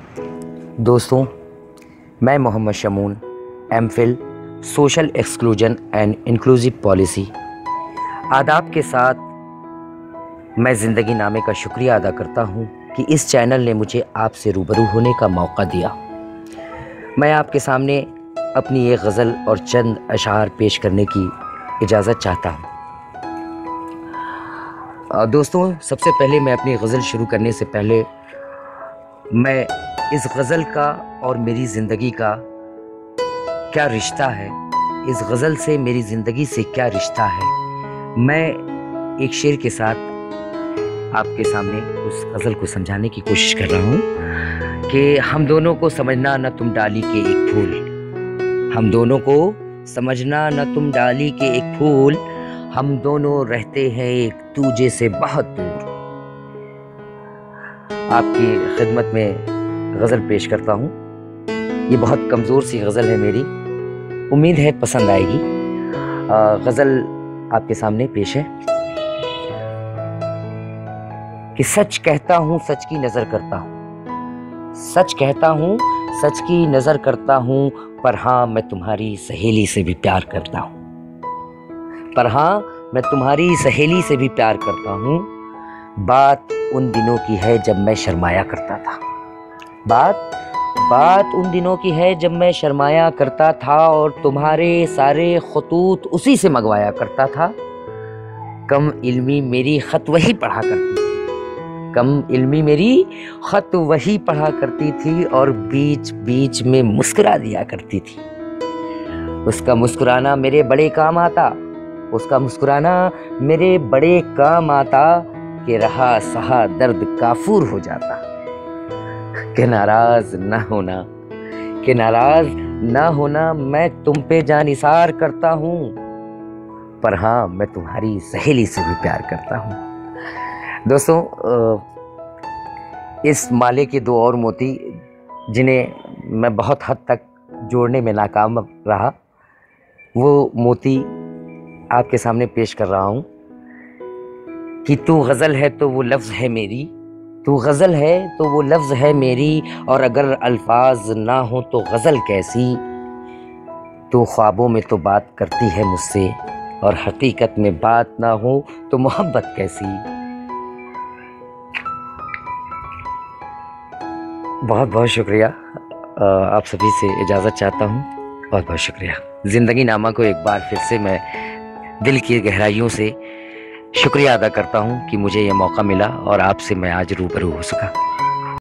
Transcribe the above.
दोस्तों, मैं Mohammad Shamoon, MPhil social exclusion and inclusive policy, आदाब के साथ मैं ज़िंदगी नामे का शुक्रिया अदा करता हूँ कि इस चैनल ने मुझे आपसे रूबरू होने का मौका दिया। मैं आपके सामने अपनी एक गज़ल और चंद अशार पेश करने की इजाज़त चाहता हूँ। दोस्तों, सबसे पहले मैं अपनी गज़ल शुरू करने से पहले मैं इस गज़ल का और मेरी ज़िंदगी का क्या रिश्ता है, इस गज़ल से मेरी ज़िंदगी से क्या रिश्ता है, मैं एक शेर के साथ आपके सामने उस गज़ल को समझाने की कोशिश कर रहा हूँ कि हम दोनों को समझना न तुम डाली के एक फूल, हम दोनों को समझना न तुम डाली के एक फूल, हम दोनों रहते हैं एक दूजे से बहुत दूर। आपकी खिदमत में गज़ल पेश करता हूँ। ये बहुत कमज़ोर सी गज़ल है मेरी, उम्मीद है पसंद आएगी। गज़ल आपके सामने पेश है कि सच कहता हूँ सच की नज़र करता हूँ, सच कहता हूँ सच की नज़र करता हूँ, पर हाँ मैं तुम्हारी सहेली से भी प्यार करता हूँ, पर हाँ मैं तुम्हारी सहेली से भी प्यार करता हूँ। बात उन दिनों की है जब मैं शर्माया करता था, बात उन दिनों की है जब मैं शर्माया करता था और तुम्हारे सारे खतूत उसी से मंगवाया करता था। कम इल्मी मेरी खत वही पढ़ा करती थी, कम इल्मी मेरी खत वही पढ़ा करती थी और बीच बीच में मुस्कुरा दिया करती थी। उसका मुस्कुराना मेरे बड़े काम आता, उसका मुस्कुराना मेरे बड़े काम आता कि रहा सहा दर्द काफूर हो जाता, कि नाराज ना होना, कि नाराज ना होना मैं तुम पे जानिसार करता हूँ, पर हाँ मैं तुम्हारी सहेली से भी प्यार करता हूँ। दोस्तों, इस माले के दो और मोती जिन्हें मैं बहुत हद तक जोड़ने में नाकाम रहा, वो मोती आपके सामने पेश कर रहा हूँ कि तू गज़ल है तो वो लफ्ज़ है मेरी, तू गज़ल है तो वो लफ्ज़ है मेरी, और अगर अल्फाज ना हो तो गज़ल कैसी, तू ख्वाबों में तो बात करती है मुझसे और हकीकत में बात ना हो तो मोहब्बत कैसी। बहुत बहुत शुक्रिया। आप सभी से इजाज़त चाहता हूँ। बहुत बहुत शुक्रिया। ज़िंदगी नामा को एक बार फिर से मैं दिल की गहराइयों से शुक्रिया अदा करता हूँ कि मुझे यह मौका मिला और आपसे मैं आज रूबरू हो सका।